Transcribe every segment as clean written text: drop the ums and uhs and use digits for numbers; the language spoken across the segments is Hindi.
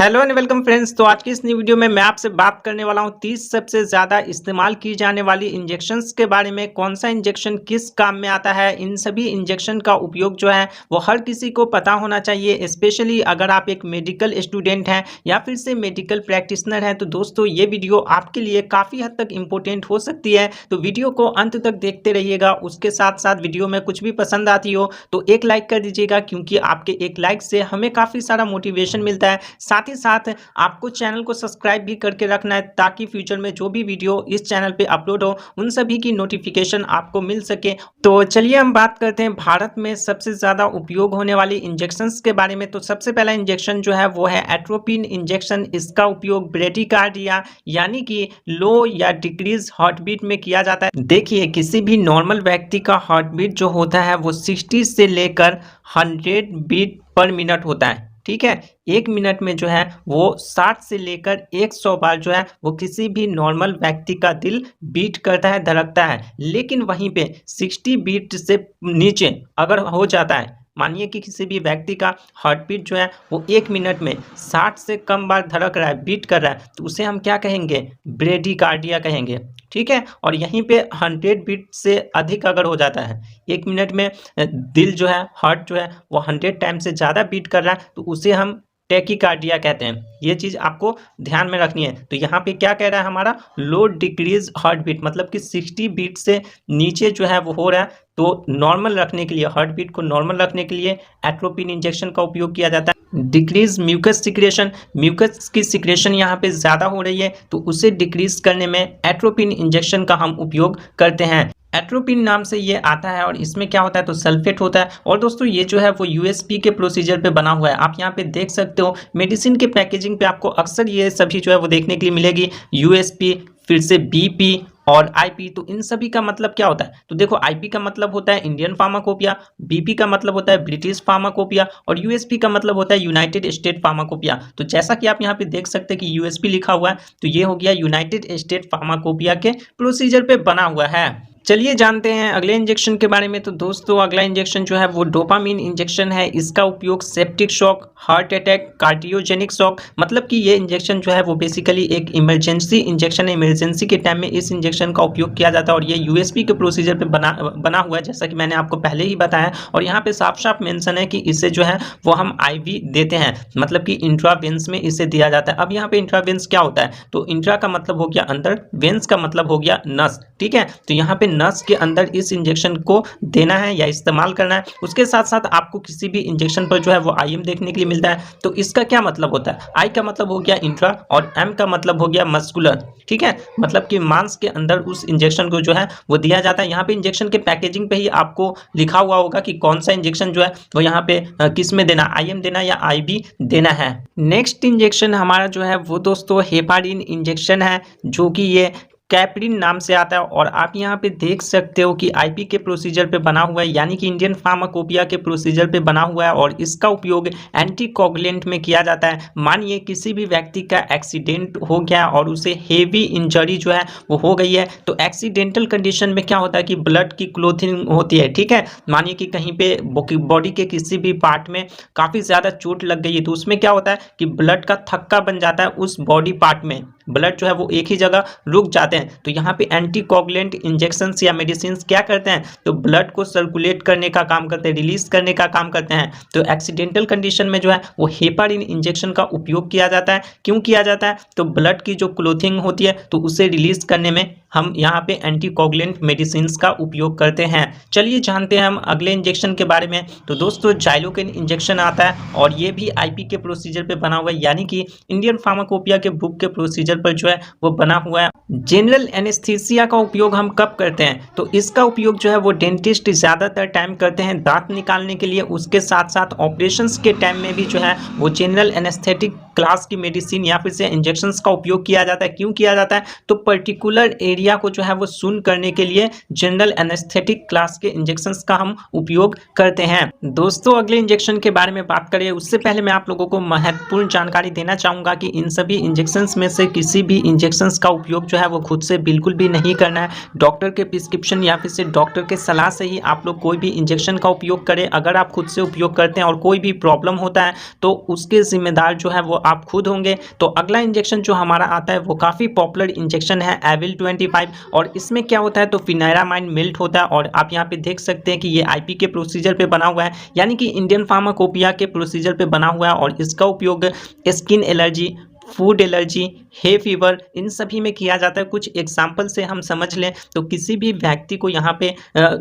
Hello and welcome friends. तो आज की इस नई वीडियो में मैं आपसे बात करने वाला हूं 30 सबसे ज़्यादा इस्तेमाल की जाने वाली इंजेक्शंस के बारे में। कौन सा इंजेक्शन किस काम में आता है, इन सभी इंजेक्शन का उपयोग जो है वो हर किसी को पता होना चाहिए, स्पेशली अगर आप एक मेडिकल स्टूडेंट हैं या फिर से मेडिकल प्रैक्टिशनर हैं। तो दोस्तों ये वीडियो आपके लिए काफ़ी हद तक इम्पोर्टेंट हो सकती है, तो वीडियो को अंत तक देखते रहिएगा। उसके साथ साथ वीडियो में कुछ भी पसंद आती हो तो एक लाइक कर दीजिएगा, क्योंकि आपके एक लाइक से हमें काफ़ी सारा मोटिवेशन मिलता है। साथ ही साथ आपको चैनल को सब्सक्राइब भी करके रखना है, ताकि फ्यूचर में जो भी वीडियो इस चैनल पे अपलोड हो उन सभी की नोटिफिकेशन आपको मिल सके। तो चलिए हम बात करते हैं भारत में सबसे ज़्यादा उपयोग होने वाली इंजेक्शंस के बारे में। तो सबसे पहला इंजेक्शन जो है वो है एट्रोपिन इंजेक्शन। इसका उपयोग ब्रेडिकार्डिया यानी कि लो या डिक्रीज हार्ट बीट में किया जाता है। देखिए, किसी भी नॉर्मल व्यक्ति का हार्ट बीट जो होता है वो 60 से लेकर 100 बीट पर मिनट होता है, ठीक है। एक मिनट में जो है वो 60 से लेकर 100 बार जो है वो किसी भी नॉर्मल व्यक्ति का दिल बीट करता है, धड़कता है। लेकिन वहीं पे 60 बीट से नीचे अगर हो जाता है, मानिए कि किसी भी व्यक्ति का हार्ट बीट जो है वो एक मिनट में 60 से कम बार धड़क रहा है, बीट कर रहा है, तो उसे हम क्या कहेंगे? ब्रेडिकार्डिया कहेंगे, ठीक है। और यहीं पे 100 बीट से अधिक अगर हो जाता है, एक मिनट में दिल जो है, हार्ट जो है वो 100 टाइम से ज़्यादा बीट कर रहा है, तो उसे हम टैकीकार्डिया कहते हैं। ये चीज़ आपको ध्यान में रखनी है। तो यहाँ पे क्या कह रहा है हमारा? लो डिक्रीज हार्ट बीट, मतलब कि 60 बीट से नीचे जो है वो हो रहा है। तो नॉर्मल रखने के लिए, हार्ट बीट को नॉर्मल रखने के लिए एट्रोपिन इंजेक्शन का उपयोग किया जाता है। डिक्रीज म्यूकस सिक्रेशन, म्यूकस की सिक्रेशन यहाँ पे ज़्यादा हो रही है, तो उसे डिक्रीज करने में एट्रोपिन इंजेक्शन का हम उपयोग करते हैं। एट्रोपिन नाम से ये आता है और इसमें क्या होता है? तो सल्फेट होता है। और दोस्तों ये जो है वो यूएसपी के प्रोसीजर पे बना हुआ है। आप यहाँ पे देख सकते हो, मेडिसिन के पैकेजिंग पे आपको अक्सर ये सभी जो है वो देखने के लिए मिलेगी, यूएसपी, फिर से बीपी और आईपी। तो इन सभी का मतलब क्या होता है? तो देखो, आईपी का मतलब होता है इंडियन फार्माकोपिया, बीपी का मतलब होता है ब्रिटिश फार्माकोपिया और यूएसपी का मतलब होता है यूनाइटेड स्टेट फार्माकोपिया। तो जैसा कि आप यहाँ पे देख सकते हैं कि यूएसपी लिखा हुआ है, तो ये हो गया यूनाइटेड स्टेट फार्माकोपिया के प्रोसीजर पे बना हुआ है। चलिए जानते हैं अगले इंजेक्शन के बारे में। तो दोस्तों अगला इंजेक्शन जो है वो डोपामिन इंजेक्शन है। इसका उपयोग septic shock, heart attack, cardiogenic shock, मतलब कि ये इंजेक्शन जो है वो बेसिकली एक इमरजेंसी इंजेक्शन है। इमरजेंसी के टाइम में इस इंजेक्शन का उपयोग किया जाता है और ये यूएसपी के प्रोसीजर पे बना हुआ है, जैसा कि मैंने आपको पहले ही बताया। और यहाँ पे साफ साफ मेंशन है कि इसे जो है वो हम आईवी देते हैं, मतलब कि इंट्रावेंस में इसे दिया जाता है। अब यहाँ पे इंट्रावेंस क्या होता है? तो इंट्रा का मतलब हो गया अंदर, वेंस का मतलब हो गया नस, ठीक है। तो यहाँ पे नस के अंदर इस इंजेक्शन को देना है या इस्तेमाल करना है। उसके साथ साथ आपको किसी भी इंजेक्शन पर जो है वो आईएम देखने के लिए मिलता है। तो इसका क्या मतलब होता है? आई का मतलब हो गया इंट्रा और एम का मतलब हो गया मस्कुलर, ठीक है। मतलब कि मांस के अंदर उस इंजेक्शन को जो है वो दिया जाता है। यहाँ पे इंजेक्शन के पैकेजिंग पे ही आपको लिखा हुआ होगा कि कौन सा इंजेक्शन जो है वो यहाँ पे किस में देना, आईएम देना या आईवी देना है। नेक्स्ट इंजेक्शन हमारा जो है वो दोस्तों हेपारिन इंजेक्शन है, जो कि ये कैप्रिन नाम से आता है। और आप यहाँ पे देख सकते हो कि आईपी के प्रोसीजर पे बना हुआ है, यानी कि इंडियन फार्माकोपिया के प्रोसीजर पे बना हुआ है और इसका उपयोग एंटीकोगुलेंट में किया जाता है। मानिए किसी भी व्यक्ति का एक्सीडेंट हो गया और उसे हेवी इंजरी जो है वो हो गई है, तो एक्सीडेंटल कंडीशन में क्या होता है कि ब्लड की क्लोथिंग होती है, ठीक है। मानिए कि कहीं पे बॉडी के किसी भी पार्ट में काफ़ी ज़्यादा चोट लग गई है, तो उसमें क्या होता है कि ब्लड का थक्का बन जाता है उस बॉडी पार्ट में, ब्लड जो है वो एक ही जगह रुक जाते हैं। तो यहाँ पे एंटीकोगुलेंट इंजेक्शंस या मेडिसिन क्या करते हैं? तो ब्लड को सर्कुलेट करने का काम करते हैं, रिलीज करने का काम करते हैं। तो एक्सीडेंटल कंडीशन में जो है वो हेपारिन इंजेक्शन का उपयोग किया जाता है। क्यों किया जाता है? तो ब्लड की जो क्लोथिंग होती है तो उसे रिलीज करने में हम यहाँ पे एंटीकोगुलेंट मेडिसिन का उपयोग करते हैं। चलिए जानते हैं हम अगले इंजेक्शन के बारे में। तो दोस्तों जाइलोकेन इंजेक्शन आता है और ये भी आईपी के प्रोसीजर पे बना हुआ है, यानी कि इंडियन फार्माकोपिया के बुक के प्रोसीजर पर जो है वो बना हुआ है। जनरल एनेस्थीसिया का उपयोग हम कब करते हैं? तो इसका उपयोग जो है वो डेंटिस्ट ज़्यादातर टाइम करते हैं दांत निकालने के लिए। उसके साथ साथ ऑपरेशंस के टाइम में भी जो है वो जनरल एनेस्थेटिक क्लास की मेडिसिन या फिर से इंजेक्शंस का उपयोग किया जाता है। क्यों किया जाता है? तो पर्टिकुलर एरिया एरिया को जो है वो सुन करने के लिए जनरल एनेस्थेटिक क्लास के इंजेक्शंस का हम उपयोग करते हैं। दोस्तों अगले इंजेक्शन के बारे में बात करें उससे पहले मैं आप लोगों को महत्वपूर्ण जानकारी देना चाहूँगा कि इन सभी इंजेक्शंस में से किसी भी इंजेक्शंस का उपयोग जो है वो खुद से बिल्कुल भी नहीं करना है। डॉक्टर के प्रिस्क्रिप्शन या फिर से डॉक्टर के सलाह से ही आप लोग कोई भी इंजेक्शन का उपयोग करें। अगर आप खुद से उपयोग करते हैं और कोई भी प्रॉब्लम होता है तो उसके जिम्मेदार जो है वो आप खुद होंगे। तो अगला इंजेक्शन जो हमारा आता है वो काफ़ी पॉपुलर इंजेक्शन है एविल 25 और इसमें क्या होता है तो फिनायरामाइड मिल्ट होता है और आप यहाँ पे देख सकते हैं कि ये आईपी के प्रोसीजर पे बना हुआ है, यानी कि इंडियन फार्माकोपिया के प्रोसीजर पे बना हुआ है और इसका उपयोग skin allergy, food allergy, hay fever in सभी में किया जाता है। कुछ एग्जाम्पल से हम समझ लें तो किसी भी व्यक्ति को यहाँ पे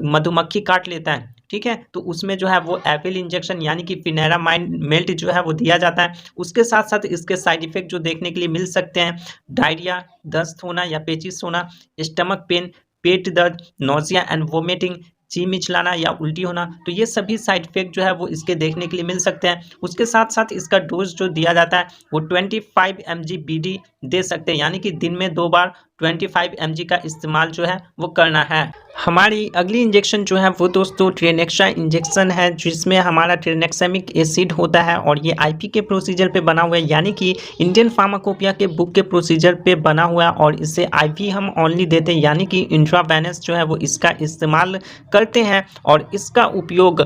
मधुमक्खी काट लेता है, ठीक है, तो उसमें जो है वो एविल इंजेक्शन यानी कि फिनायरामाइड मिल्ट जो है वो दिया जाता है। उसके साथ साथ इसके साइड इफेक्ट जो देखने के लिए मिल सकते हैं डायरिया, दस्त होना या पेचिश होना, स्टमक पेन, पेट दर्द, नोजिया एंड वोमिटिंग, जी मिचलाना या उल्टी होना, तो ये सभी साइड इफेक्ट जो है वो इसके देखने के लिए मिल सकते हैं। उसके साथ साथ इसका डोज जो दिया जाता है वो 25 mg BD दे सकते हैं, यानी कि दिन में 2 बार 25 mg का इस्तेमाल जो है वो करना है। हमारी अगली इंजेक्शन जो है वो दोस्तों ट्रेनेक्सा इंजेक्शन है, जिसमें हमारा ट्रेनेक्सामिक एसिड होता है और ये आईपी के प्रोसीजर पे बना हुआ है, यानी कि इंडियन फार्माकोपिया के बुक के प्रोसीजर पे बना हुआ है और इसे आईवी हम ओनली देते हैं, यानी कि इंट्रावेनस जो है वो इसका इस्तेमाल करते हैं और इसका उपयोग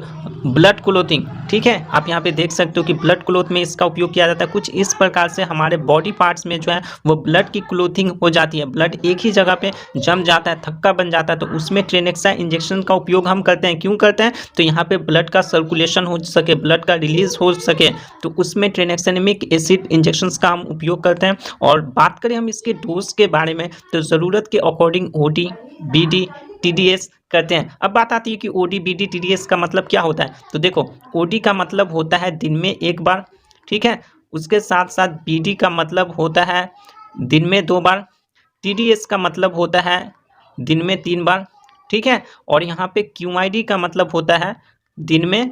ब्लड क्लोथिंग, ठीक है, आप यहाँ पे देख सकते हो कि ब्लड क्लोथ में इसका उपयोग किया जाता है। कुछ इस प्रकार से हमारे बॉडी पार्ट्स में जो है वो ब्लड की क्लोथिंग हो जाती है, ब्लड एक ही जगह पे जम जाता है, थक्का बन जाता है, तो उसमें ट्रेनेक्सा इंजेक्शन का उपयोग हम करते हैं। क्यों करते हैं तो यहाँ पे ब्लड का सर्कुलेशन हो सके, ब्लड का रिलीज हो सके, तो उसमें ट्रेनेक्सामिक एसिड इंजेक्शन का हम उपयोग करते हैं। और बात करें हम इसके डोज के बारे में तो ज़रूरत के अकॉर्डिंग ओडी, बीडी, टीडीएस करते हैं। अब बात आती है कि ओडी, बीडी, टीडीएस का मतलब क्या होता है, तो देखो ओडी का मतलब होता है दिन में 1 बार, ठीक है, उसके साथ साथ बीडी का मतलब होता है दिन में 2 बार, टीडीएस का मतलब होता है दिन में 3 बार, ठीक है, और यहाँ पे क्यूआईडी का मतलब होता है दिन में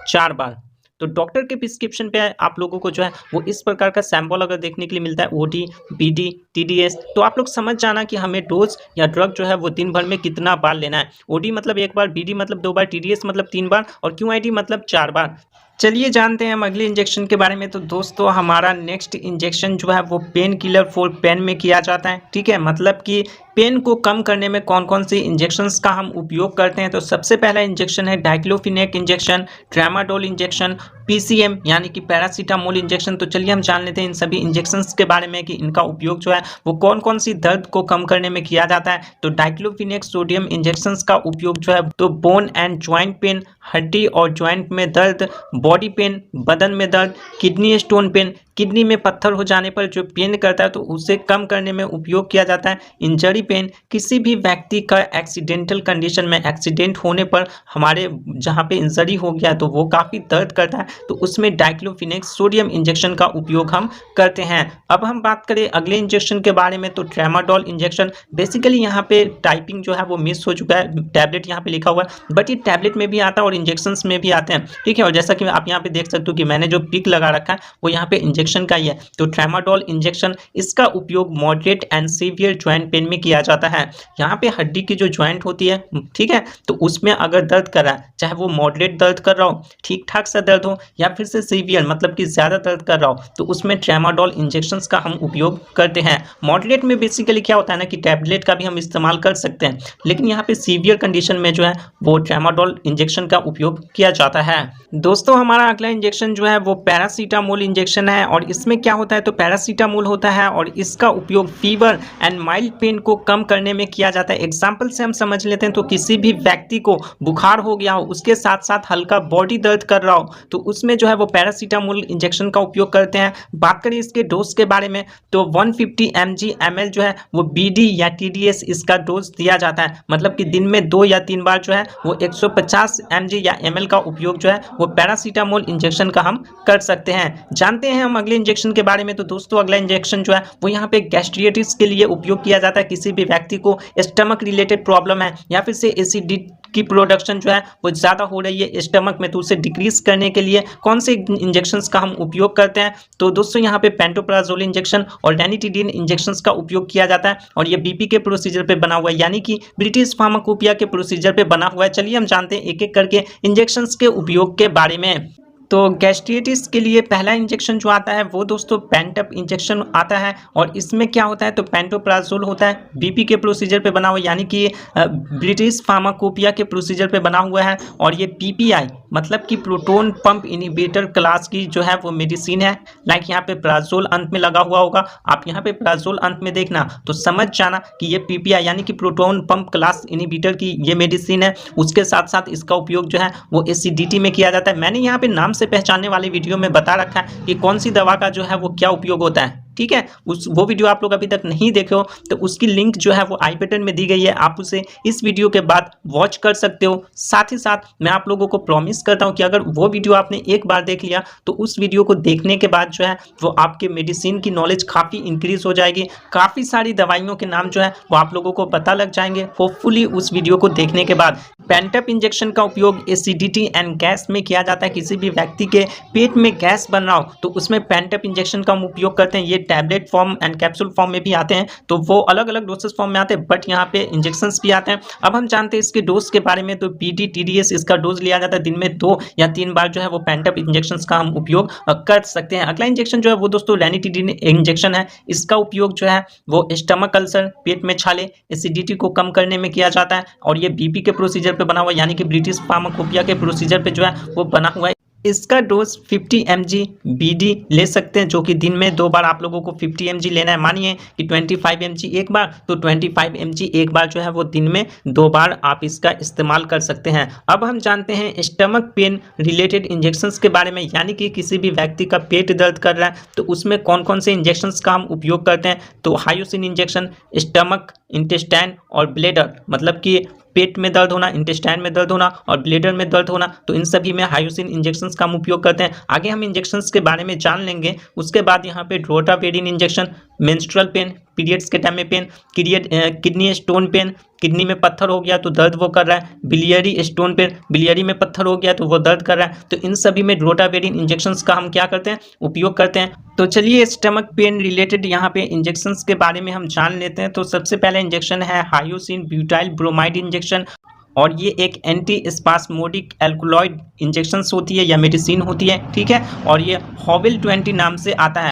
4 बार। तो डॉक्टर के प्रिस्क्रिप्शन पे आप लोगों को जो है वो इस प्रकार का सैंपल अगर देखने के लिए मिलता है ओडी, बीडी, टीडीएस, तो आप लोग समझ जाना कि हमें डोज या ड्रग जो है वो दिन भर में कितना बार लेना है। ओडी मतलब 1 बार, बीडी मतलब 2 बार, टीडीएस मतलब 3 बार और क्यूआईडी मतलब 4 बार। चलिए जानते हैं हम अगले इंजेक्शन के बारे में। तो दोस्तों हमारा नेक्स्ट इंजेक्शन जो है वो पेन किलर फॉर पेन में किया जाता है, ठीक है, मतलब कि पेन को कम करने में कौन कौन सी इंजेक्शंस का हम उपयोग करते हैं। तो सबसे पहला इंजेक्शन है diclofenac injection, tramadol injection, PCM यानी कि पैरासीटामोल इंजेक्शन। तो चलिए हम जान लेते हैं इन सभी इंजेक्शंस के बारे में कि इनका उपयोग जो है वो कौन कौन सी दर्द को कम करने में किया जाता है। तो डाइक्लोफिनेक सोडियम इंजेक्शंस का उपयोग जो है तो बोन एंड ज्वाइंट पेन, हड्डी और ज्वाइंट में दर्द, बॉडी पेन, बदन में दर्द, किडनी स्टोन पेन, किडनी में पत्थर हो जाने पर जो पेन करता है तो उसे कम करने में उपयोग किया जाता है। इंजरी पेन, किसी भी व्यक्ति का एक्सीडेंटल कंडीशन में एक्सीडेंट होने पर हमारे जहाँ पे इंजरी हो गया तो वो काफ़ी दर्द करता है, तो उसमें डाइक्लोफिनेक सोडियम इंजेक्शन का उपयोग हम करते हैं। अब हम बात करें अगले इंजेक्शन के बारे में तो ट्रामाडोल इंजेक्शन। बेसिकली यहाँ पे टाइपिंग जो है वो मिस हो चुका है, टैबलेट यहाँ पे लिखा हुआ है, बट ये टैबलेट में भी आता है और इंजेक्शन में भी आते हैं, ठीक है, और जैसा कि आप यहाँ पे देख सकते हो कि मैंने जो पिक लगा रखा है वो यहाँ पे इंजेक्शन का ही है। तो ट्रामाडोल इंजेक्शन, इसका उपयोग moderate and severe joint pain में किया जाता है। यहाँ पे हड्डी की जो ज्वाइंट होती है, ठीक है, तो उसमें अगर दर्द कर रहा है, चाहे वो मॉडरेट दर्द कर रहा हो, ठीक ठाक सा दर्द हो, या फिर से सीवियर मतलब कि ज़्यादा दर्द कर रहा हो, तो उसमें ट्रामाडोल इंजेक्शंस का हम उपयोग करते हैं। मॉडरेट में बेसिकली क्या होता है ना कि टैबलेट का भी हम इस्तेमाल कर सकते हैं, लेकिन यहाँ पे सीवियर कंडीशन में जो है वो ट्रामाडोल इंजेक्शन का उपयोग किया जाता है। दोस्तों हमारा अगला इंजेक्शन जो है वो पैरासीटामोल इंजेक्शन है और इसमें क्या होता है तो पैरासीटामोल होता है और इसका उपयोग फीवर एंड माइल्ड पेन को कम करने में किया जाता है। एग्जाम्पल से हम समझ लेते हैं तो किसी भी व्यक्ति को बुखार हो गया हो, उसके साथ साथ हल्का बॉडी दर्द कर रहा हो, तो उसमें जो है वो पैरासीटामोल इंजेक्शन का उपयोग करते हैं। बात करें इसके डोज के बारे में तो 150 mg/ml जो है वो बीडी या टीडीएस इसका डोज दिया जाता है, मतलब कि दिन में 2 या 3 बार जो है वो 150 mg या ml का उपयोग जो है वो पैरासीटामोल इंजेक्शन का हम कर सकते हैं। जानते हैं हम अगले इंजेक्शन के बारे में। तो दोस्तों अगला इंजेक्शन जो है वो यहाँ पे गैस्ट्रिटिस के लिए उपयोग किया जाता है। किसी भी व्यक्ति को स्टमक रिलेटेड प्रॉब्लम है या फिर से एसिडिटी की प्रोडक्शन जो है वो ज़्यादा हो रही है स्टमक में, तो उसे डिक्रीज करने के लिए कौन से इंजेक्शंस का हम उपयोग करते हैं? तो दोस्तों यहाँ पे पेंटोप्राजोल इंजेक्शन और रैनिटिडीन इंजेक्शंस का उपयोग किया जाता है और ये बीपी के प्रोसीजर पे बना हुआ है, यानी कि ब्रिटिश फार्माकोपिया के प्रोसीजर पे बना हुआ है। चलिए हम जानते हैं एक एक करके इंजेक्शंस के उपयोग के बारे में। तो गैस्ट्राइटिस के लिए पहला इंजेक्शन जो आता है वो दोस्तों पेंटअप इंजेक्शन आता है और इसमें क्या होता है, तो पेंटोप्राजोल होता है, बीपी के प्रोसीजर पे बना हुआ है, यानी कि ब्रिटिश फार्माकोपिया के प्रोसीजर पे बना हुआ है और ये पीपीआई मतलब कि प्रोटोन पंप इनिबिटर क्लास की जो है वो मेडिसिन है। लाइक यहाँ पे प्राजोल अंत में लगा हुआ होगा, आप यहाँ पे प्राजोल अंत में देखना तो समझ जाना कि ये पीपीआई यानी कि प्रोटोन पंप क्लास इनिबिटर की ये मेडिसिन है। उसके साथ साथ इसका उपयोग जो है वो एसिडिटी में किया जाता है। मैंने यहाँ पे नाम से पहचानने वाली वीडियो में बता रखा है कि कौन सी दवा का जो है वो क्या उपयोग होता है, ठीक है। वो वीडियो आप लोग अभी तक नहीं देखे हो तो उसकी लिंक जो है वो आई बटन में दी गई है, आप उसे इस वीडियो के बाद वॉच कर सकते हो। साथ ही साथ मैं आप लोगों को प्रॉमिस करता हूं कि अगर वो वीडियो आपने एक बार देख लिया तो उस वीडियो को देखने के बाद जो है वो आपके मेडिसिन की नॉलेज काफ़ी इंक्रीज हो जाएगी, काफ़ी सारी दवाइयों के नाम जो है वो आप लोगों को पता लग जाएंगे होपफुली उस वीडियो को देखने के बाद। पेंटअप इंजेक्शन का उपयोग एसिडिटी एंड गैस में किया जाता है। किसी भी व्यक्ति के पेट में गैस बन रहा हो तो उसमें पेंटअप इंजेक्शन का हम उपयोग करते हैं। ये tablet form and capsule form में भी आते हैं, तो वो अलग अलग डोसेस फॉर्म में आते हैं, बट यहाँ पे इंजेक्शंस भी आते हैं। अब हम जानते हैं इसके डोज के बारे में, तो पीडी टीडीएस इसका डोज लिया जाता है, दिन में 2 या 3 बार जो है वो पेंटअप इंजेक्शंस का हम उपयोग कर सकते हैं। अगला इंजेक्शन जो है वो दोस्तों रैनिटिडीन इंजेक्शन है। इसका उपयोग जो है वो स्टमक अल्सर, पेट में छाले, एसिडिटी को कम करने में किया जाता है और ये बीपी के प्रोसीजर पे बना हुआ है, यानी कि ब्रिटिश फार्माकोपिया के प्रोसीजर पे जो है वो बना हुआ है। इसका डोज 50 mg BD ले सकते हैं, जो कि दिन में 2 बार आप लोगों को 50 mg लेना है। मानिए कि 25 mg एक बार, तो 25 mg एक बार जो है वो दिन में 2 बार आप इसका इस्तेमाल कर सकते हैं। अब हम जानते हैं स्टमक पेन रिलेटेड इंजेक्शंस के बारे में, यानी कि किसी भी व्यक्ति का पेट दर्द कर रहा है तो उसमें कौन कौन से इंजेक्शंस का हम उपयोग करते हैं। तो हायोसिन इंजेक्शन, स्टमक, इंटेस्टाइन और ब्लेडर, मतलब कि पेट में दर्द होना, इंटेस्टाइन में दर्द होना और ब्लेडर में दर्द होना, तो इन सभी में हायोसिन इंजेक्शंस का हम उपयोग करते हैं। आगे हम इंजेक्शंस के बारे में जान लेंगे। उसके बाद यहाँ पे rotaverine injection, menstrual pain, periods के टाइम में pain, kidney stone pain, kidney में पत्थर हो गया तो दर्द वो कर रहा है, बिलियरी स्टोन पेन, बिलियरी में पत्थर हो गया तो वो दर्द कर रहा है, तो इन सभी में रोटावेरिन इंजेक्शंस का हम क्या करते हैं, उपयोग करते हैं। तो चलिए स्टमक पेन रिलेटेड यहाँ पे इंजेक्शंस के बारे में हम जान लेते हैं। तो सबसे पहला इंजेक्शन है हायोसिन ब्यूटाइल ब्रोमाइड इंजेक्शन और ये एक एंटी स्पास्मोडिक एल्कोलॉइड इंजेक्शंस होती है या मेडिसिन होती है, ठीक है, और ये हॉविल 20 नाम से आता है।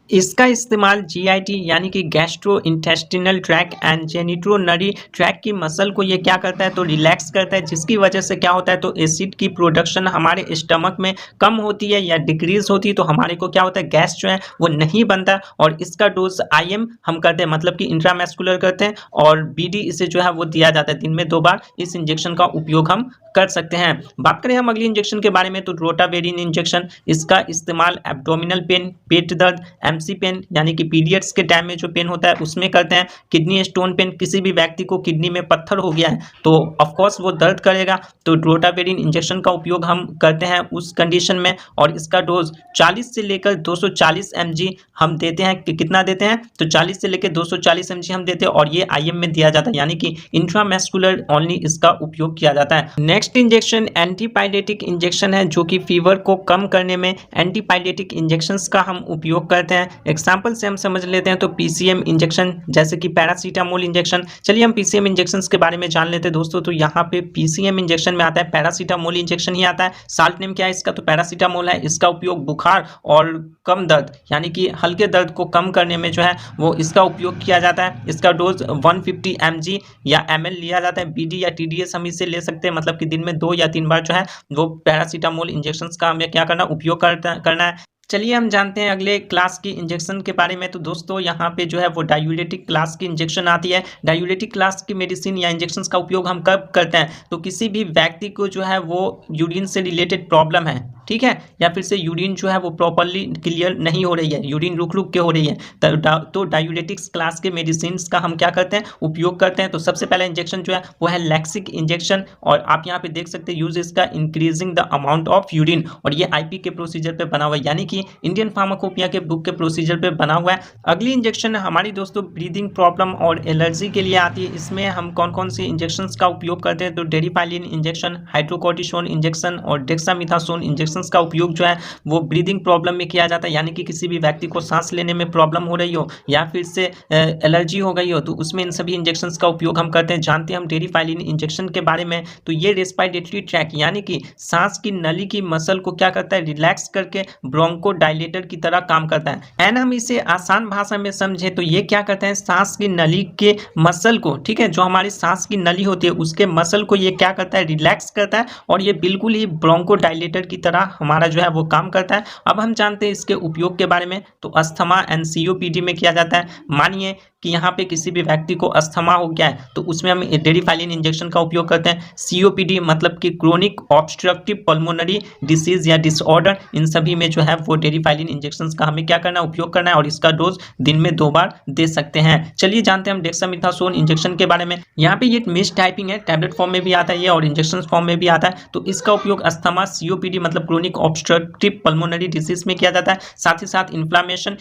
इसका इस्तेमाल GIT यानी कि gastrointestinal tract and genitourinary tract की मसल को ये क्या करता है, तो रिलैक्स करता है, जिसकी वजह से क्या होता है, तो एसिड की प्रोडक्शन हमारे स्टमक में कम होती है या डिक्रीज होती है, तो हमारे को क्या होता है, गैस जो है वो नहीं बनता। और इसका डोज IM हम करते हैं, मतलब कि इंट्रामैस्कुलर करते हैं, और BD इसे जो है वो दिया जाता है, दिन में 2 बार इस इंजेक्शन का उपयोग हम कर सकते हैं। बात करें हम अगली इंजेक्शन के बारे में, तो रोटावेरिन इंजेक्शन, इसका इस्तेमाल एब्डोमिनल पेन, पेट दर्द, MC पेन यानी कि पीरियड्स के टाइम में जो पेन होता है उसमें करते हैं। किडनी स्टोन पेन, किसी भी व्यक्ति को किडनी में पत्थर हो गया है तो ऑफ कोर्स वो दर्द करेगा, तो रोटावेरिन इंजेक्शन का उपयोग हम करते हैं उस कंडीशन में। और इसका डोज 40 से लेकर 240 mg हम देते हैं। कितना देते हैं, तो 40 से लेकर 240 mg हम देते हैं और ये IM में दिया जाता है, यानी कि इंट्रामैस्कुलर ओनली इसका उपयोग किया जाता है। नेक्स्ट इंजेक्शन एंटीपाइरेटिक इंजेक्शन है, जो कि फीवर को कम करने में एंटीपाइरेटिक इंजेक्शंस का हम उपयोग करते हैं। एग्जाम्पल से हम समझ लेते हैं, तो PCM इंजेक्शन, जैसे कि पैरासीटामोल इंजेक्शन। चलिए हम PCM इंजेक्शंस के बारे में जान लेते हैं दोस्तों। तो यहाँ पे PCM इंजेक्शन में आता है पैरासीटामोल इंजेक्शन ही आता है। साल्ट नेम क्या है इसका, तो पैरासीटामोल है। इसका उपयोग बुखार और कम दर्द यानी कि हल्के दर्द को कम करने में जो है वो इसका उपयोग किया जाता है। इसका डोज 150 mg या ml लिया जाता है। BD या TDS हम इसे ले सकते हैं, मतलब कि दिन में 2 या 3 बार जो है वो पैरासीटामोल इंजेक्शंस का हमें क्या करना, उपयोग करना है। चलिए हम जानते हैं अगले क्लास की इंजेक्शन के बारे में। तो दोस्तों यहाँ पे जो है वो डायूरेटिक क्लास की इंजेक्शन आती है। डायूरेटिक क्लास की मेडिसिन या इंजेक्शंस का उपयोग हम कब करते हैं, तो किसी भी व्यक्ति को जो है वो यूरिन से रिलेटेड प्रॉब्लम है, ठीक है, या फिर से यूरिन जो है वो प्रॉपरली क्लियर नहीं हो रही है, यूरिन रुक रुक के हो रही है, तो डायूरेटिक्स क्लास के मेडिसिन का हम क्या करते हैं, उपयोग करते हैं। तो सबसे पहला इंजेक्शन जो है वो है लैक्सिक इंजेक्शन, और आप यहाँ पे देख सकते हैं यूज इसका increasing the amount of urine, और ये IP के प्रोसीजर पे बना हुआ है, यानी कि कि इंडियन फार्माकोपिया के बुक के प्रोसीजर पे बना हुआ है। अगली इंजेक्शन हमारी दोस्तों ब्रीदिंग प्रॉब्लम और एलर्जी के लिए आती है। इसमें हम कौन कौन सी इंजेक्शंस का उपयोग करते हैं, तो डेरिफाइलिन इंजेक्शन, हाइड्रोकोर्टिसोन इंजेक्शन और डेक्सामेथासोन इंजेक्शंस का उपयोग जो है वो ब्रीदिंग प्रॉब्लम में किया जाता है, यानी कि किसी भी व्यक्ति को सांस लेने में प्रॉब्लम हो रही हो या फिर से एलर्जी हो गई हो तो उसमें इन सभी इंजेक्शंस का उपयोग हम करते हैं। जानते हैं हम डेरिफाइलिन इंजेक्शन के बारे में, तो ये रेस्पिरेटरी ट्रैक यानी कि सांस की नली की मसल को क्या करता है, रिलैक्स करके ब्रोंको डायलेटर की तरह काम करता है। एंड हम इसे आसान भाषा में समझे तो ये क्या करते हैं, सांस की नली के मसल को, ठीक है, जो हमारी सांस की नली होती है उसके मसल को ये क्या करता है, रिलैक्स करता है और ये बिल्कुल ही ब्रोंको डायलेटर की तरह हमारा जो है वो काम करता है। अब हम जानते हैं इसके उपयोग के बारे में, तो अस्थमा एंड सीओपीडी में किया जाता है। मानिए कि यहाँ पे किसी भी व्यक्ति को अस्थमा हो गया है तो उसमें हम डेरिफाइलिन इंजेक्शन का उपयोग करते हैं। सीओपीडी मतलब कि क्रोनिक ऑब्स्ट्रक्टिव पल्मोनरी डिसीज या डिसऑर्डर, इन सभी में जो है वो डेरिफाइलिन इंजेक्शन का हमें क्या करना है, उपयोग करना है और इसका डोज दिन में 2 बार दे सकते हैं। चलिए जानते हैं हम डेक्सामेथासोन इंजेक्शन के बारे में। यहाँ पे ये मिस टाइपिंग है, टैबलेट फॉर्म में भी आता है ये और इंजेक्शन फॉर्म में भी आता है। तो इसका उपयोग अस्थमा, सीओपीडी मतलब क्रोनिक ऑब्स्ट्रक्टिव पल्मोनरी डिसीज में किया जाता है। साथ ही साथ इन्फ्लामेशन,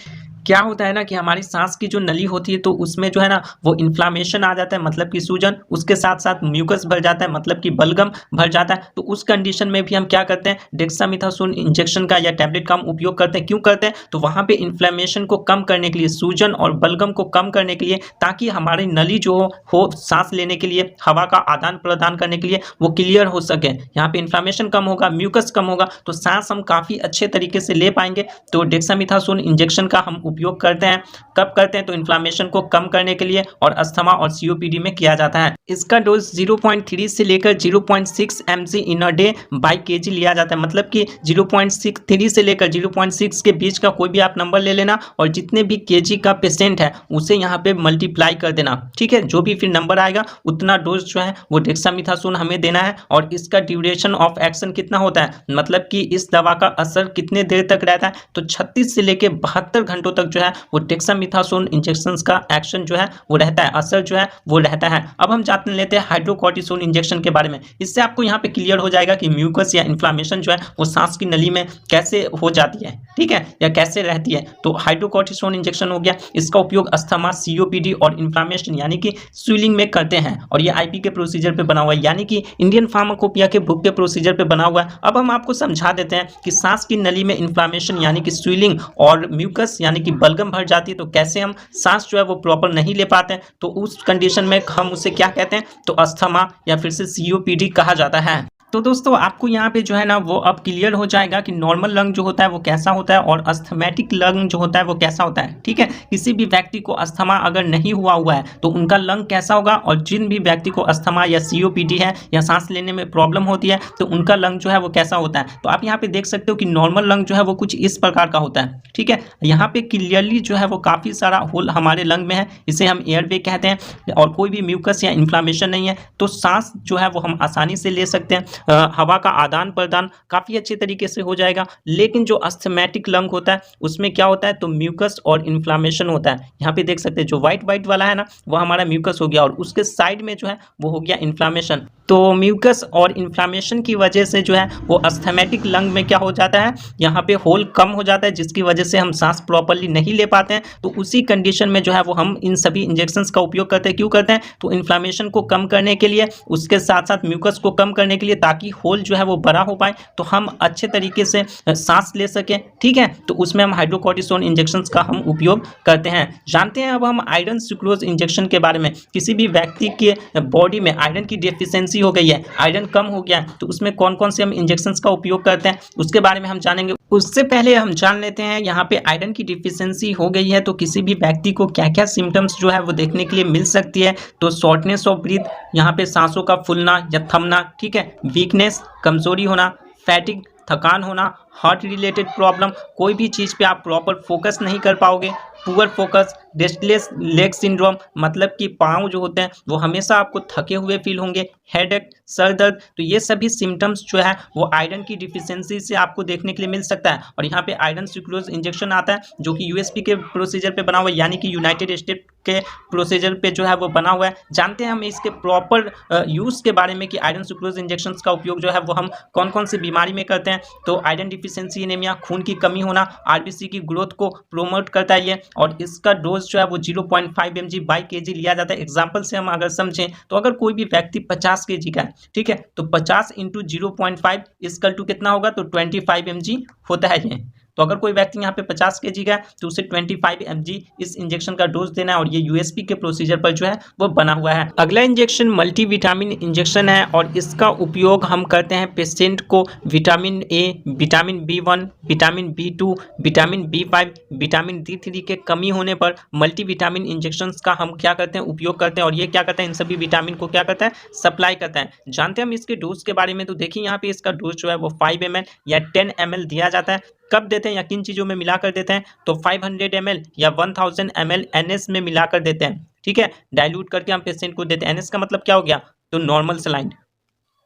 क्या होता है ना कि हमारी सांस की जो नली होती है तो उसमें जो है ना वो इन्फ्लामेशन आ जाता है, मतलब कि सूजन, उसके साथ साथ म्यूकस भर जाता है, मतलब कि बलगम भर जाता है। तो उस कंडीशन में भी हम क्या करते हैं, डेक्सामेथासोन इंजेक्शन का या टैबलेट का हम उपयोग करते हैं। क्यों करते हैं, तो वहाँ पे इन्फ्लेमेशन को कम करने के लिए, सूजन और बलगम को कम करने के लिए, ताकि हमारी नली जो हो सांस लेने के लिए, हवा का आदान प्रदान करने के लिए वो क्लियर हो सके। यहाँ पे इन्फ्लेमेशन कम होगा, म्यूकस कम होगा तो सांस हम काफ़ी अच्छे तरीके से ले पाएंगे। तो डेक्सामेथासोन इंजेक्शन का हम उपयोग करते हैं। कब करते हैं, तो इन्फ्लेमेशन को कम करने के लिए और अस्थमा और सीओपीडी में किया जाता है। इसका डोज 0.3 से लेकर 0.6 mg in a day by KG लिया जाता है, मतलब कि 0.3 से लेकर 0.6 के बीच का कोई भी आप नंबर ले लेना और जितने भी केजी का पेशेंट है उसे यहाँ पे मल्टीप्लाई कर देना, ठीक है। जो भी फिर नंबर आएगा उतना डोज जो है वो डेक्सामेथासोन हमें देना है। और इसका ड्यूरेशन ऑफ एक्शन कितना होता है, मतलब कि इस दवा का असर कितने देर तक रहता है, तो 36 से लेकर 72 घंटों तक जो है वो डेक्सामेथासोन इंजेक्शन का एक्शन जो है वो रहता है, असर जो है वो रहता है। अब हम जान लेते हैं हाइड्रोकोर्टिसोन इंजेक्शन के बारे में। इससे आपको यहाँ पे क्लियर हो जाएगा कि म्यूकस या इन्फ्लामेशन जो है वो सांस की नली में कैसे हो जाती है, ठीक है, या कैसे रहती है। तो हाइड्रोकोर्टिसोन इंजेक्शन हो गया, इसका उपयोग अस्थमा, सीओपीडी और इन्फ्लामेशन यानी कि स्वेलिंग में करते हैं और ये आईपी के प्रोसीजर पे बना हुआ है, यानी कि इंडियन फार्माकोपिया के बुक के प्रोसीजर पे बना हुआ है। अब हम आपको समझा देते हैं कि सांस की नली में इन्फ्लामेशन यानी कि स्वेलिंग और म्यूकस यानी कि बलगम भर जाती है तो कैसे हम सांस जो है वो प्रॉपर नहीं ले पाते हैं, तो उस कंडीशन में हम उसे क्या कहते हैं, तो अस्थमा या फिर से सीओपीडी कहा जाता है। तो दोस्तों आपको यहाँ पे जो है ना वो अब क्लियर हो जाएगा कि नॉर्मल लंग जो होता है वो कैसा होता है और अस्थमैटिक लंग जो होता है वो कैसा होता है, ठीक है। किसी भी व्यक्ति को अस्थमा अगर नहीं हुआ है तो उनका लंग कैसा होगा, और जिन भी व्यक्ति को अस्थमा या सीओपीडी है या सांस लेने में प्रॉब्लम होती है तो उनका लंग जो है वो कैसा होता है। तो आप यहाँ पे देख सकते हो कि नॉर्मल लंग जो है वो कुछ इस प्रकार का होता है, ठीक है। यहाँ पे क्लियरली जो है वो काफ़ी सारा होल हमारे लंग में है, इसे हम एयरवे कहते हैं और कोई भी म्यूकस या इन्फ्लामेशन नहीं है, तो सांस जो है वो हम आसानी से ले सकते हैं। हवा का आदान प्रदान काफ़ी अच्छे तरीके से हो जाएगा। लेकिन जो अस्थमैटिक लंग होता है उसमें क्या होता है, तो म्यूकस और इन्फ्लामेशन होता है। यहाँ पे देख सकते हैं जो वाइट वाला है ना वो हमारा म्यूकस हो गया और उसके साइड में जो है वो हो गया इन्फ्लामेशन। तो म्यूकस और इन्फ्लामेशन की वजह से जो है वो अस्थमैटिक लंग में क्या हो जाता है, यहाँ पे होल कम हो जाता है जिसकी वजह से हम सांस प्रॉपरली नहीं ले पाते हैं। तो उसी कंडीशन में जो है वो हम इन सभी इंजेक्शंस का उपयोग करते हैं। क्यों करते हैं, तो इन्फ्लामेशन को कम करने के लिए, उसके साथ साथ म्यूकस को कम करने के लिए, ताकि होल जो है वो बड़ा हो पाए तो हम अच्छे तरीके से सांस ले सकें, ठीक है। तो उसमें हम हाइड्रोकोर्टिसोन इंजेक्शंस का हम उपयोग करते हैं। जानते हैं अब हम आयरन सुक्रोज इंजेक्शन के बारे में। किसी भी व्यक्ति के बॉडी में आयरन की डेफिशिएंसी हो गई है, आयरन कम हो गया तो उसमें कौन कौन से हम इंजेक्शंस का उपयोग करते हैं उसके बारे में हम जानेंगे। उससे पहले हम जान लेते हैं यहाँ पे आयरन की डिफिशियंसी हो गई है तो किसी भी व्यक्ति को क्या क्या सिम्टम्स जो है वो देखने के लिए मिल सकती है। तो शॉर्टनेस ऑफ ब्रीथ, यहाँ पे सांसों का फूलना या थमना, ठीक है, वीकनेस, कमजोरी होना, फैटिग, थकान होना, हार्ट रिलेटेड प्रॉब्लम, कोई भी चीज़ पे आप प्रॉपर फोकस नहीं कर पाओगे, poor focus, restless leg syndrome, मतलब कि पाँव जो होते हैं वो हमेशा आपको थके हुए फील होंगे, हेडेक, सर दर्द। तो ये सभी सिम्टम्स जो है वो आयरन की डिफिशियंसी से आपको देखने के लिए मिल सकता है। और यहाँ पे आयरन सुक्रोज इंजेक्शन आता है जो कि यूएसपी के प्रोसीजर पे बना हुआ है, यानी कि यूनाइटेड स्टेट के प्रोसीजर पे जो है वो बना हुआ है। जानते हैं हम इसके प्रॉपर यूज़ के बारे में कि आयरन सुक्रोज इंजेक्शन का उपयोग जो है वो हम कौन कौन सी बीमारी में करते हैं। तो आयरन डिफिशियंसी एनीमिया, खून की कमी होना, आरबीसी की ग्रोथ को प्रोमोट करता है ये, और इसका डोज जो है वो 0.5 mg/kg लिया जाता है। एग्जाम्पल से हम अगर समझें तो अगर कोई भी व्यक्ति 50 kg का है, ठीक है, तो 50 इंटू 0.5 इक्वल टू कितना होगा, तो 25 mg होता है ये। तो अगर कोई व्यक्ति यहाँ पे 50 kg का है तो उसे 25 mg इस इंजेक्शन का डोज देना है, और ये यूएसपी के प्रोसीजर पर जो है वो बना हुआ है। अगला इंजेक्शन मल्टीविटामिन इंजेक्शन है, और इसका उपयोग हम करते हैं पेशेंट को vitamin A, vitamin B1, vitamin B2, vitamin B5, vitamin D3 के कमी होने पर मल्टीविटामिन इंजेक्शन का हम क्या करते हैं, उपयोग करते हैं, और ये क्या करते हैं, इन सभी विटामिन को क्या करता है, सप्लाई करता है। जानते हैं हम इसके डोज के बारे में, तो देखिए यहाँ पे इसका डोज जो है वो 5 ml या 10 ml दिया जाता है। कब देते हैं या किन चीज़ों में मिलाकर देते हैं, तो 500 ml या 1000 ml NS में मिलाकर देते हैं, ठीक है, डाइल्यूट करके हम पेशेंट को देते हैं। NS का मतलब क्या हो गया, तो नॉर्मल सलाइन,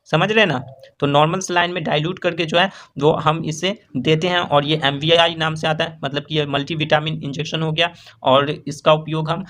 समझ रहे ना, तो नॉर्मल सलाइन में डाइल्यूट करके जो है वो हम इसे देते हैं, और ये MVI नाम से आता है, मतलब कि ये मल्टीविटामिन इंजेक्शन हो गया, और इसका उपयोग हम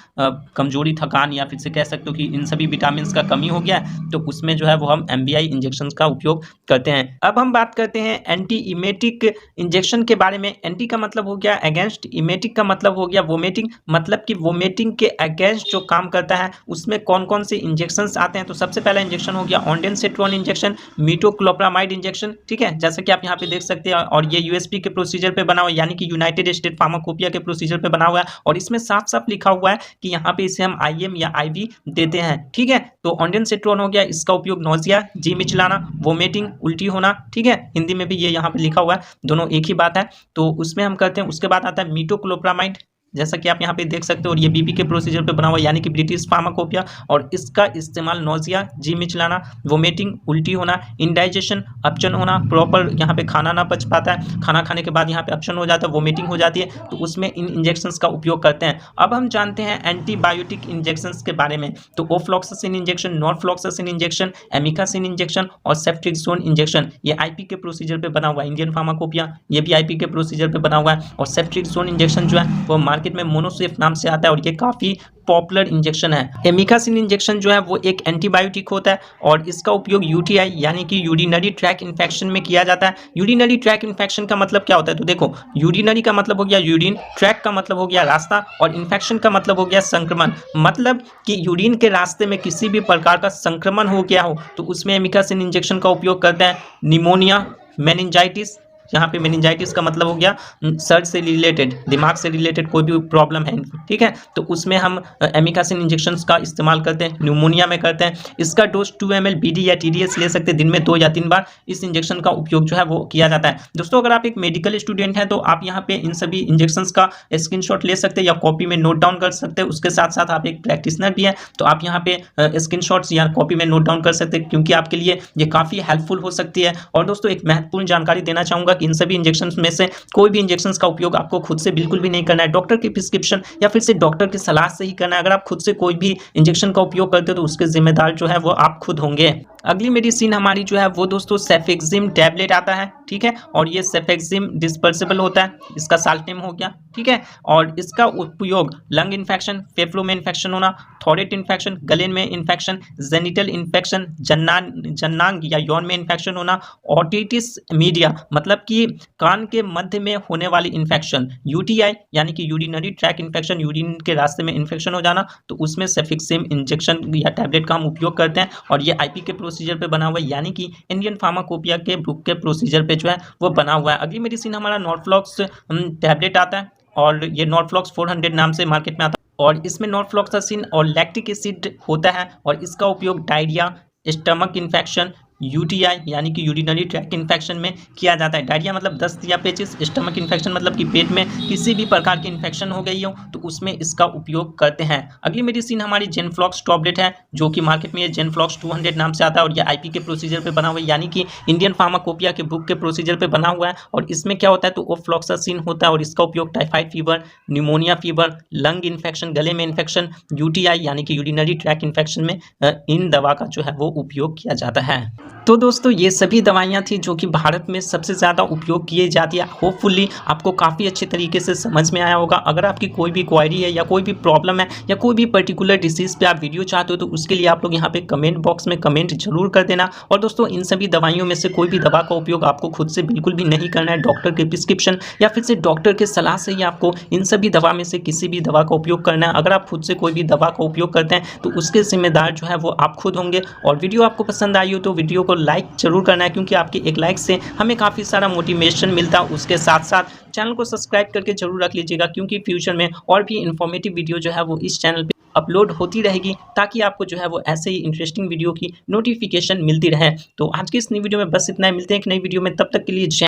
कमजोरी, थकान, या फिर से कह सकते हो कि इन सभी विटामिन का कमी हो गया तो उसमें जो है वो हम MVI इंजेक्शन का उपयोग करते हैं। अब हम बात करते हैं एंटी इमेटिक इंजेक्शन के बारे में। एंटी का मतलब हो गया अगेंस्ट, इमेटिक का मतलब हो गया वोमिटिंग, मतलब कि वोमिटिंग के अगेंस्ट जो काम करता है उसमें कौन कौन से इंजेक्शन आते हैं। तो सबसे पहला इंजेक्शन हो गया ऑन्डेनसेट्रॉन इंजेक्शन, मीटोक्लोप्रामाइड इंजेक्शन, ठीक है, जैसे कि आप यहाँ पे देख सकते हैं, और ये यूएसपी के प्रोसीजर पे बना हुआ है, यानी कि यूनाइटेड स्टेट फार्माकोपिया के प्रोसीजर पे बना हुआ है, और इसमें साफ साफ लिखा हुआ है कि यहाँ पे इसे हम IM या IV देते हैं, ठीक है। तो ऑन्डेनसेट्रॉन हो गया, इसका उपयोग नोजिया, जी मिचलाना, वोमिटिंग, उल्टी होना, ठीक है, हिंदी में भी ये यहाँ पे लिखा हुआ है, दोनों एक ही बात है, तो उसमें हम करते हैं। उसके बाद आता है मीटोक्लोप्रामाइड, जैसा कि आप यहाँ पे देख सकते हो, और ये बीपी के प्रोसीजर पे बना हुआ है, यानी कि ब्रिटिश फार्माकोपिया, और इसका इस्तेमाल नोजिया, जी मिचलाना, वोमिटिंग, उल्टी होना, इंडाइजेशन, अपचन होना, प्रॉपर यहाँ पे खाना ना पच पाता है, खाना खाने के बाद यहाँ पे अपचन हो जाता है, वोमिटिंग हो जाती है, तो उसमें इन इंजेक्शंस का उपयोग करते हैं। अब हम जानते हैं एंटीबायोटिक इंजेक्शंस के बारे में, तो ofloxacin injection, norfloxacin injection, amikacin injection और सेफ्ट्रिक्सोन इंजेक्शन, ये IP के प्रोसीजर पे बना हुआ है। इंडियन फार्माकोपिया ये भी IP के प्रोसीजर पे बना हुआ है, और सेफ्ट्रिक्सोन इंजेक्शन जो है वो मार्केट में मोनोसेफ नाम से आता है, और ये काफी पॉपुलर इंजेक्शन है। एमिकासिन इंजेक्शन जो है वो एक एंटीबायोटिक होता है, और इसका उपयोग UTI यानी कि यूरिनरी ट्रैक इन्फेक्शन में किया जाता है। यूरिनरी ट्रैक इन्फेक्शन का मतलब क्या होता है, तो देखो, यूरिनरी का मतलब हो गया यूरिन, ट्रैक का मतलब हो गया रास्ता, और इन्फेक्शन का मतलब हो गया संक्रमण, मतलब कि यूरिन के रास्ते में किसी भी प्रकार का संक्रमण हो गया हो तो उसमें एमिकासिन इंजेक्शन का उपयोग करते हैं। निमोनिया, मेनिंजाइटिस, यहाँ पे मेनिंजाइटिस का मतलब हो गया सर्च से रिलेटेड, दिमाग से रिलेटेड कोई भी प्रॉब्लम है, ठीक है, तो उसमें हम एमिकासिन इंजेक्शन का इस्तेमाल करते हैं। न्यूमोनिया में करते हैं। इसका डोज 2 ml BD या TDS ले सकते हैं, दिन में 2 या 3 बार इस इंजेक्शन का उपयोग जो है वो किया जाता है। दोस्तों, अगर आप एक मेडिकल स्टूडेंट हैं तो आप यहाँ पे इन सभी इंजेक्शन का स्क्रीनशॉट ले सकते हैं या कॉपी में नोट डाउन कर सकते हैं। उसके साथ साथ आप एक प्रैक्टिशनर भी है तो आप यहाँ पे स्क्रीनशॉट्स या कॉपी में नोट डाउन कर सकते हैं, क्योंकि आपके लिए ये काफ़ी हेल्पफुल हो सकती है। और दोस्तों, एक महत्वपूर्ण जानकारी देना चाहूँगा, इन सभी इंजेक्शंस में से कोई भी इंजेक्शंस का उपयोग आपको खुद से बिल्कुल भी नहीं करना है। डॉक्टर की प्रिस्क्रिप्शन या फिर से डॉक्टर की सलाह से ही करना है। अगर आप खुद से कोई भी इंजेक्शन का उपयोग करते हो तो उसके जिम्मेदार जो है वो आप खुद होंगे। अगली मेडिसिन हमारी जो है वो दोस्तों सेफेक्सिम टैबलेट आता है, ठीक है, और ये सेफेक्सिम डिस्पर्सिबल होता है, इसका साल्ट नेम हो गया, ठीक है, और इसका उपयोग लंग इन्फेक्शन, फेफड़ों में इन्फेक्शन होना, थॉरेट इन्फेक्शन, गले में इन्फेक्शन, जेनिटल इन्फेक्शन, जन्नांग या यौन में इन्फेक्शन होना, ऑटिटिस मीडिया मतलब कि कान के मध्य में होने वाली इन्फेक्शन, UTI यानी कि यूरिनरी ट्रैक इन्फेक्शन, यूरिन के रास्ते में इन्फेक्शन हो जाना, तो उसमें सेफेक्सिम इंजेक्शन या टैबलेट का हम उपयोग करते हैं। और ये IP के प्रोसीजर पे बना हुआ है, यानी कि इंडियन फार्माकोपिया के बुक के प्रोसीजर पे जो है वो बना हुआ है। अगली मेडिसिन हमारा नॉरफ्लॉक्स टैबलेट आता है, और ये नॉरफ्लॉक्स 400 नाम से मार्केट में आता है, और इसमें नॉरफ्लॉक्सासिन और लैक्टिक एसिड होता है, और इसका उपयोग डायरिया, स्टमक इन्फेक्शन, UTI यानी कि यूरिनरी ट्रैक इन्फेक्शन में किया जाता है। डायरिया मतलब दस्त या पेचिस, स्टमक इन्फेक्शन मतलब कि पेट में किसी भी प्रकार की इन्फेक्शन हो गई हो तो उसमें इसका उपयोग करते हैं। अगली मेडिसिन हमारी जेनफ्लॉक्स टैबलेट है, जो कि मार्केट में ये जेनफ्लॉक्स 200 नाम से आता है, और ये IP के प्रोसीजर पे बना हुआ है, यानी कि इंडियन फार्माकोपिया के बुक के प्रोसीजर पे बना हुआ है। और इसमें क्या होता है, तो ओफ्लॉक्सासिन होता है, और इसका उपयोग typhoid fever, pneumonia fever, lung infection, गले में इन्फेक्शन, UTI यानी कि यूरिनरी ट्रैक इन्फेक्शन में इन दवा का जो है वो उपयोग किया जाता है। तो दोस्तों ये सभी दवाइयाँ थी जो कि भारत में सबसे ज़्यादा उपयोग किए जाती है। होपफुली आपको काफ़ी अच्छे तरीके से समझ में आया होगा। अगर आपकी कोई भी क्वेरी है या कोई भी प्रॉब्लम है या कोई भी पर्टिकुलर डिसीज़ पे आप वीडियो चाहते हो तो उसके लिए आप लोग यहाँ पे कमेंट बॉक्स में कमेंट जरूर कर देना। और दोस्तों इन सभी दवाइयों में से कोई भी दवा का उपयोग आपको खुद से बिल्कुल भी नहीं करना है। डॉक्टर के प्रिस्क्रिप्शन या फिर से डॉक्टर के सलाह से ही आपको इन सभी दवा में से किसी भी दवा का उपयोग करना है। अगर आप खुद से कोई भी दवा का उपयोग करते हैं तो उसके जिम्मेदार जो है वो आप खुद होंगे। और वीडियो आपको पसंद आई हो तो वीडियो को लाइक जरूर करना है, क्योंकि आपके एक लाइक से हमें काफ़ी सारा मोटिवेशन मिलता है। उसके साथ साथ चैनल को सब्सक्राइब करके जरूर रख लीजिएगा, क्योंकि फ्यूचर में और भी इंफॉर्मेटिव वीडियो जो है वो इस चैनल पे अपलोड होती रहेगी, ताकि आपको जो है वो ऐसे ही इंटरेस्टिंग वीडियो की नोटिफिकेशन मिलती रहे। तो आज की इस नई वीडियो में बस इतना ही। मिलते हैं एक नई वीडियो में, तब तक के लिए जय